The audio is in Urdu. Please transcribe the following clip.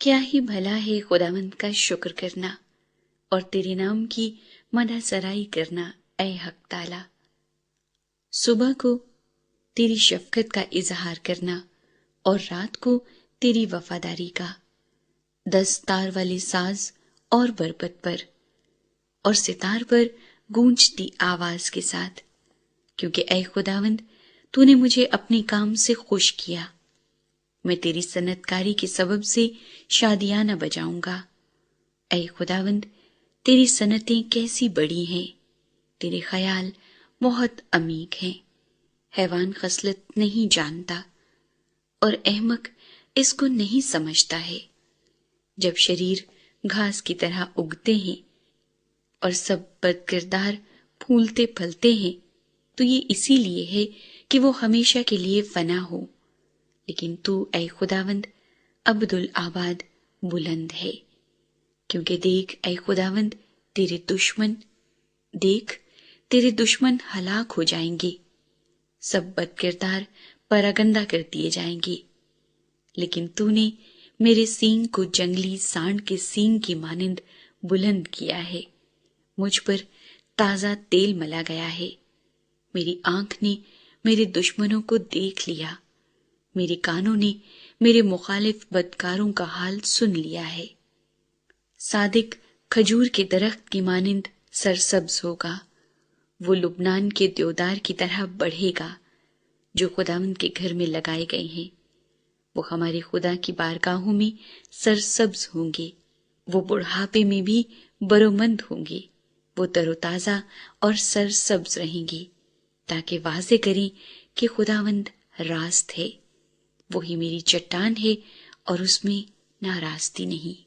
کیا ہی بھلا ہے خداوند کا شکر کرنا اور تیرے نام کی مدح سرائی کرنا اے حق تعالی۔ صبح کو تیری شفقت کا اظہار کرنا اور رات کو تیری وفاداری کا، 10 تار والے ساز اور بربط پر اور ستار پر گونجتی آواز کے ساتھ، کیونکہ اے خداوند تو نے مجھے اپنے کام سے خوش کیا۔ میں تیری صنعت کاری کے سبب سے شادیانہ بجاؤں گا۔ اے خداوند تیری صنعتیں کیسی بڑی ہیں، تیرے خیال بہت عمیق ہیں۔ حیوان خصلت نہیں جانتا اور احمق اس کو نہیں سمجھتا ہے۔ جب شریر گھاس کی طرح اگتے ہیں اور سب بد کردار پھولتے پھلتے ہیں تو یہ اسی لیے ہے کہ وہ ہمیشہ کے لیے فنا ہو، لیکن تو اے خداوند ابدالآباد بلند ہے۔ کیونکہ دیکھ اے خداوند تیرے دشمن ہلاک ہو جائیں گے، سب بد کردار پراگندہ کر دیے جائیں گے، لیکن تو نے میرے سینگ کو جنگلی سانڈ کے سینگ کی مانند بلند کیا ہے۔ مجھ پر تازہ تیل ملا گیا ہے، میری آنکھ نے میرے دشمنوں کو دیکھ لیا، میرے کانوں نے میرے مخالف بدکاروں کا حال سن لیا ہے۔ صادق کھجور کے درخت کی مانند سرسبز ہوگا، وہ لبنان کے دیودار کی طرح بڑھے گا جو خداوند کے گھر میں لگائے گئے ہیں۔ وہ ہمارے خدا کی بارگاہوں میں سرسبز ہوں گے، وہ بڑھاپے میں بھی برومند ہوں گے، وہ تر و تازہ اور سرسبز رہیں گی، تاکہ واضح کریں کہ خداوند راست ہے، وہی میری چٹان ہے اور اس میں ناراستی نہیں۔